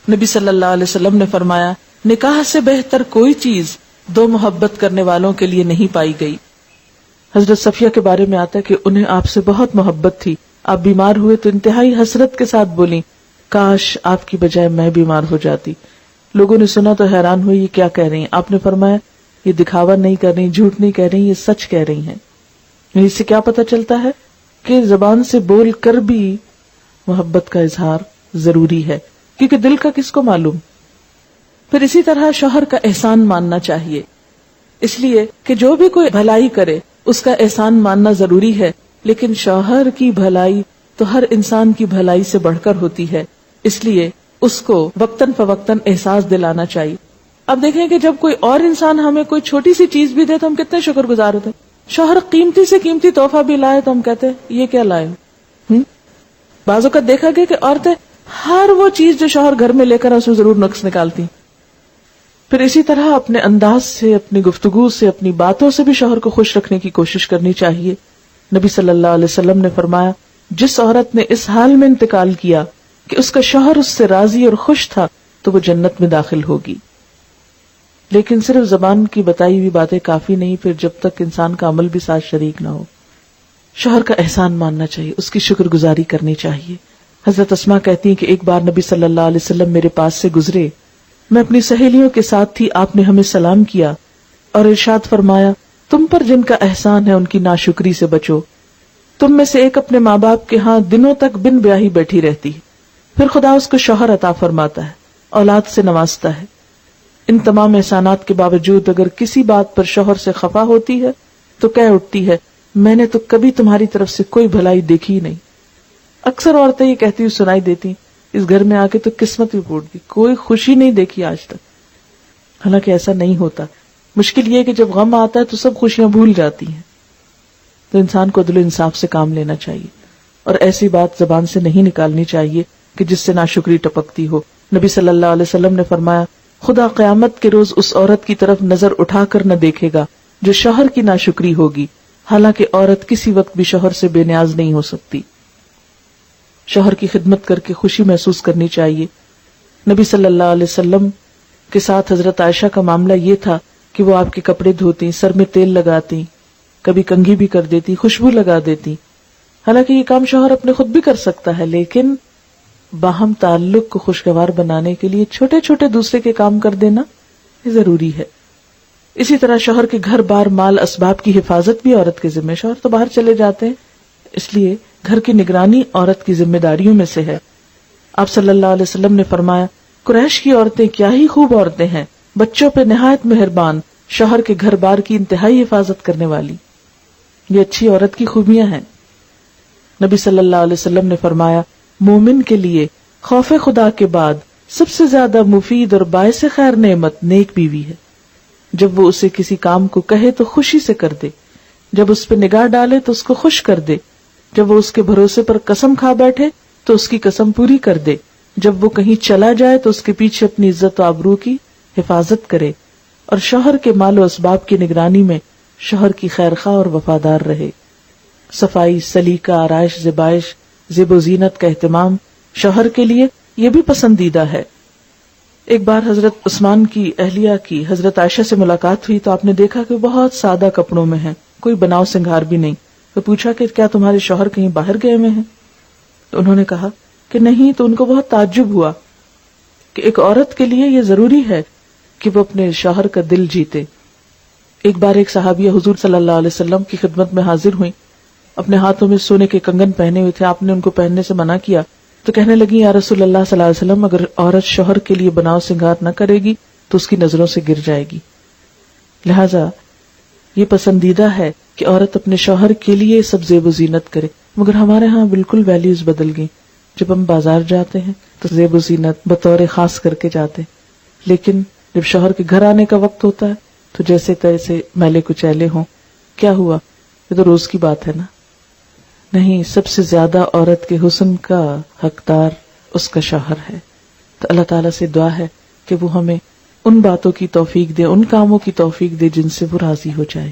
نبی صلی اللہ علیہ وسلم نے فرمایا نکاح سے بہتر کوئی چیز دو محبت کرنے والوں کے لیے نہیں پائی گئی. حضرت صفیہ کے بارے میں آتا ہے کہ انہیں آپ سے بہت محبت تھی. آپ بیمار ہوئے تو انتہائی حسرت کے ساتھ بولی کاش آپ کی بجائے میں بیمار ہو جاتی. لوگوں نے سنا تو حیران ہوئی یہ کیا کہہ رہی ہیں. آپ نے فرمایا یہ دکھاوا نہیں کر رہی, جھوٹ نہیں کہہ رہی, یہ سچ کہہ رہی ہیں. اس سے کیا پتہ چلتا ہے کہ زبان سے بول کر بھی محبت کا اظہار ضروری ہے, کیونکہ دل کا کس کو معلوم. پھر اسی طرح شوہر کا احسان ماننا چاہیے, اس لیے کہ جو بھی کوئی بھلائی کرے اس کا احسان ماننا ضروری ہے, لیکن شوہر کی بھلائی تو ہر انسان کی بھلائی سے بڑھ کر ہوتی ہے, اس لیے اس کو وقتاً فوقتاً احساس دلانا چاہیے. اب دیکھیں کہ جب کوئی اور انسان ہمیں کوئی چھوٹی سی چیز بھی دے تو ہم کتنے شکر گزار ہوتے ہیں. شوہر قیمتی سے قیمتی تحفہ بھی لائے تو ہم کہتے ہیں یہ کیا لائے. بعض اوقات دیکھا گیا کہ عورتیں ہر وہ چیز جو شوہر گھر میں لے کر اس میں ضرور نقص نکالتی. پھر اسی طرح اپنے انداز سے, اپنی گفتگو سے, اپنی باتوں سے بھی شوہر کو خوش رکھنے کی کوشش کرنی چاہیے. نبی صلی اللہ علیہ وسلم نے فرمایا جس عورت نے اس حال میں انتقال کیا کہ اس کا شوہر اس سے راضی اور خوش تھا تو وہ جنت میں داخل ہوگی. لیکن صرف زبان کی بتائی ہوئی باتیں کافی نہیں, پھر جب تک انسان کا عمل بھی ساتھ شریک نہ ہو. شوہر کا احسان ماننا چاہیے, اس کی شکر گزاری کرنی چاہیے. حضرت اسماء کہتی ہیں کہ ایک بار نبی صلی اللہ علیہ وسلم میرے پاس سے گزرے, میں اپنی سہیلیوں کے ساتھ تھی, آپ نے ہمیں سلام کیا اور ارشاد فرمایا تم پر جن کا احسان ہے ان کی ناشکری سے بچو. تم میں سے ایک اپنے ماں باپ کے ہاں دنوں تک بن بیاہی بیٹھی رہتی, پھر خدا اس کو شوہر عطا فرماتا ہے, اولاد سے نوازتا ہے. ان تمام احسانات کے باوجود اگر کسی بات پر شوہر سے خفا ہوتی ہے تو کہہ اٹھتی ہے میں نے تو کبھی تمہاری طرف سے کوئی بھلائی دیکھی ہی نہیں. اکثر عورتیں یہ کہتی ہوئی سنائی دیتی اس گھر میں آ کے تو قسمت بھی پھوٹ گئی, کوئی خوشی نہیں دیکھی آج تک. حالانکہ ایسا نہیں ہوتا. مشکل یہ ہے کہ جب غم آتا ہے تو سب خوشیاں بھول جاتی ہیں. تو انسان کو عدل و انصاف سے کام لینا چاہیے اور ایسی بات زبان سے نہیں نکالنی چاہیے کہ جس سے ناشکری ٹپکتی ہو. نبی صلی اللہ علیہ وسلم نے فرمایا خدا قیامت کے روز اس عورت کی طرف نظر اٹھا کر نہ دیکھے گا جو شوہر کی ناشکری ہوگی, حالانکہ عورت کسی وقت بھی شوہر سے بے نیاز نہیں ہو سکتی. شوہر کی خدمت کر کے خوشی محسوس کرنی چاہیے. نبی صلی اللہ علیہ وسلم کے ساتھ حضرت عائشہ کا معاملہ یہ تھا کہ وہ آپ کے کپڑے دھوتی, سر میں تیل لگاتی, کبھی کنگھی بھی کر دیتی, خوشبو لگا دیتی. حالانکہ یہ کام شوہر اپنے خود بھی کر سکتا ہے, لیکن باہم تعلق کو خوشگوار بنانے کے لیے چھوٹے چھوٹے دوسرے کے کام کر دینا یہ ضروری ہے. اسی طرح شوہر کے گھر بار مال اسباب کی حفاظت بھی عورت کے ذمہ. شوہر تو باہر چلے جاتے ہیں, اس لیے گھر کی نگرانی عورت کی ذمہ داریوں میں سے ہے. آپ صلی اللہ علیہ وسلم نے فرمایا قریش کی عورتیں کیا ہی خوب عورتیں ہیں, بچوں پہ نہایت مہربان, شوہر کے گھر بار کی انتہائی حفاظت کرنے والی. یہ اچھی عورت کی خوبیاں ہیں. نبی صلی اللہ علیہ وسلم نے فرمایا مومن کے لیے خوف خدا کے بعد سب سے زیادہ مفید اور باعث خیر نعمت نیک بیوی ہے. جب وہ اسے کسی کام کو کہے تو خوشی سے کر دے, جب اس پہ نگاہ ڈالے تو اس کو خوش کر دے, جب وہ اس کے بھروسے پر قسم کھا بیٹھے تو اس کی قسم پوری کر دے, جب وہ کہیں چلا جائے تو اس کے پیچھے اپنی عزت و آبرو کی حفاظت کرے, اور شوہر کے مال و اسباب کی نگرانی میں شوہر کی خیرخواہ اور وفادار رہے. صفائی, سلیقہ, آرائش, زیبائش, زیب و زینت کا اہتمام شوہر کے لیے یہ بھی پسندیدہ ہے. ایک بار حضرت عثمان کی اہلیہ کی حضرت عائشہ سے ملاقات ہوئی تو آپ نے دیکھا کہ بہت سادہ کپڑوں میں ہیں, کوئی بناؤ سنگھار بھی نہیں. تو پوچھا کہ کیا تمہارے شوہر کہیں باہر گئے ہوئے ہیں؟ تو انہوں نے کہا کہ نہیں. تو ان کو بہت تعجب ہوا کہ ایک عورت کے لیے یہ ضروری ہے کہ وہ اپنے شوہر کا دل جیتے. ایک بار ایک صحابیہ حضور صلی اللہ علیہ وسلم کی خدمت میں حاضر ہوئی, اپنے ہاتھوں میں سونے کے کنگن پہنے ہوئے تھے. آپ نے ان کو پہننے سے منع کیا تو کہنے لگی یا رسول اللہ صلی اللہ علیہ وسلم اگر عورت شوہر کے لیے بناؤ سنگار نہ کرے گی تو اس کی نظروں سے گر جائے گی. لہذا یہ پسندیدہ ہے کہ عورت اپنے شوہر کے لیے سب زیب و زینت کرے. مگر ہمارے ہاں بالکل ویلیوز بدل گئی. جب ہم بازار جاتے ہیں تو زیب و زینت بطور خاص کر کے جاتے ہیں, لیکن جب شوہر کے گھر آنے کا وقت ہوتا ہے تو جیسے تیسے میلے کچیلے ہوں. کیا ہوا, یہ تو روز کی بات ہے نا. نہیں, سب سے زیادہ عورت کے حسن کا حقدار اس کا شوہر ہے. تو اللہ تعالیٰ سے دعا ہے کہ وہ ہمیں ان باتوں کی توفیق دے, ان کاموں کی توفیق دے جن سے وہ راضی ہو جائے.